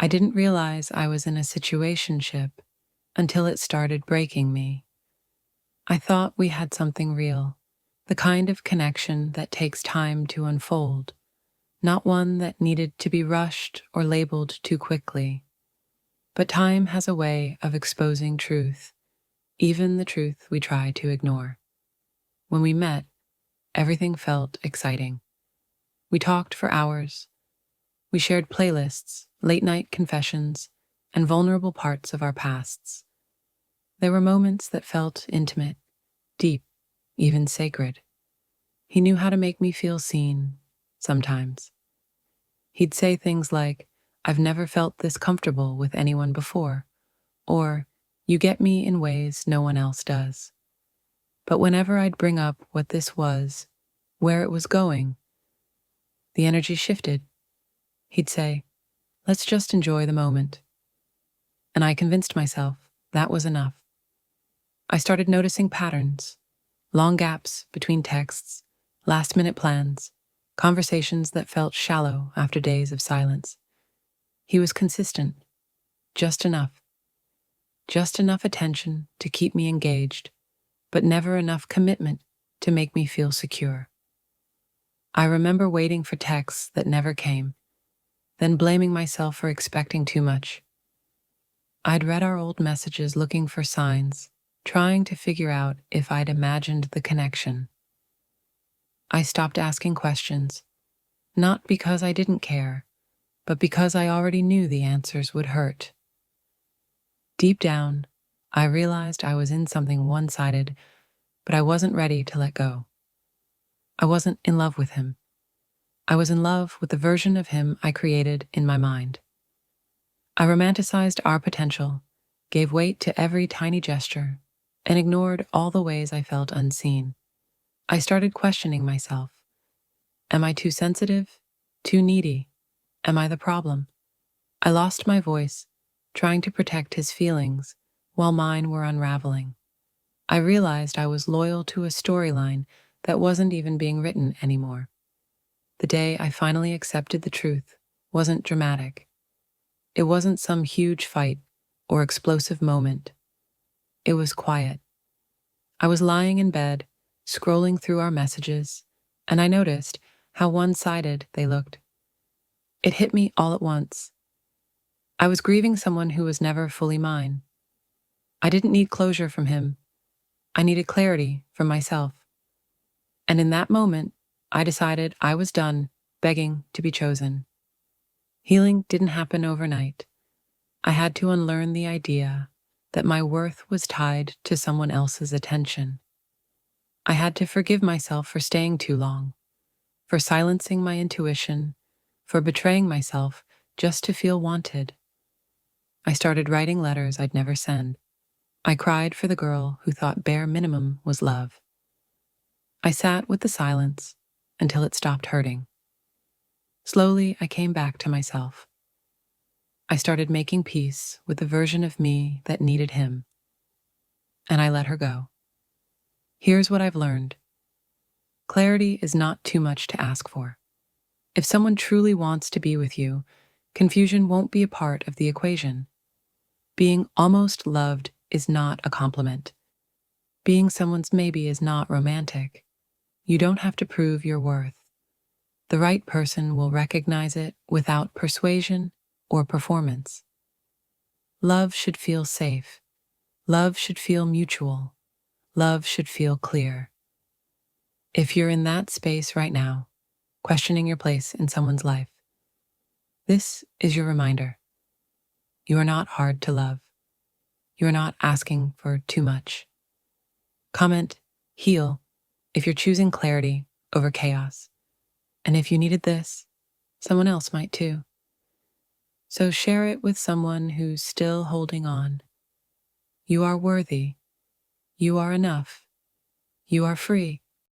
I didn't realize I was in a situationship until it started breaking me. I thought we had something real, the kind of connection that takes time to unfold, not one that needed to be rushed or labeled too quickly. But time has a way of exposing truth, even the truth we try to ignore. When we met, everything felt exciting. We talked for hours. We shared playlists, late-night confessions, and vulnerable parts of our pasts. There were moments that felt intimate, deep, even sacred. He knew how to make me feel seen, sometimes. He'd say things like, "I've never felt this comfortable with anyone before," or, "You get me in ways no one else does." But whenever I'd bring up what this was, where it was going, the energy shifted. He'd say, "Let's just enjoy the moment." And I convinced myself that was enough. I started noticing patterns, long gaps between texts, last-minute plans, conversations that felt shallow after days of silence. He was consistent, just enough. Just enough attention to keep me engaged, but never enough commitment to make me feel secure. I remember waiting for texts that never came, then blaming myself for expecting too much. I'd read our old messages looking for signs, trying to figure out if I'd imagined the connection. I stopped asking questions, not because I didn't care, but because I already knew the answers would hurt. Deep down, I realized I was in something one-sided, but I wasn't ready to let go. I wasn't in love with him. I was in love with the version of him I created in my mind. I romanticized our potential, gave weight to every tiny gesture, and ignored all the ways I felt unseen. I started questioning myself. Am I too sensitive? Too needy? Am I the problem? I lost my voice, trying to protect his feelings while mine were unraveling. I realized I was loyal to a storyline that wasn't even being written anymore. The day I finally accepted the truth wasn't dramatic. It wasn't some huge fight or explosive moment. It was quiet. I was lying in bed, scrolling through our messages, and I noticed how one-sided they looked. It hit me all at once. I was grieving someone who was never fully mine. I didn't need closure from him. I needed clarity from myself. And in that moment, I decided I was done begging to be chosen. Healing didn't happen overnight. I had to unlearn the idea that my worth was tied to someone else's attention. I had to forgive myself for staying too long, for silencing my intuition, for betraying myself just to feel wanted. I started writing letters I'd never send. I cried for the girl who thought bare minimum was love. I sat with the silence until it stopped hurting. Slowly, I came back to myself. I started making peace with the version of me that needed him, and I let her go. Here's what I've learned. Clarity is not too much to ask for. If someone truly wants to be with you, confusion won't be a part of the equation. Being almost loved is not a compliment. Being someone's maybe is not romantic. You don't have to prove your worth. The right person will recognize it without persuasion or performance. Love should feel safe. Love should feel mutual. Love should feel clear. If you're in that space right now, questioning your place in someone's life, this is your reminder. You are not hard to love. You are not asking for too much. Comment, heal, if you're choosing clarity over chaos. And if you needed this, someone else might too. So share it with someone who's still holding on. You are worthy. You are enough. You are free.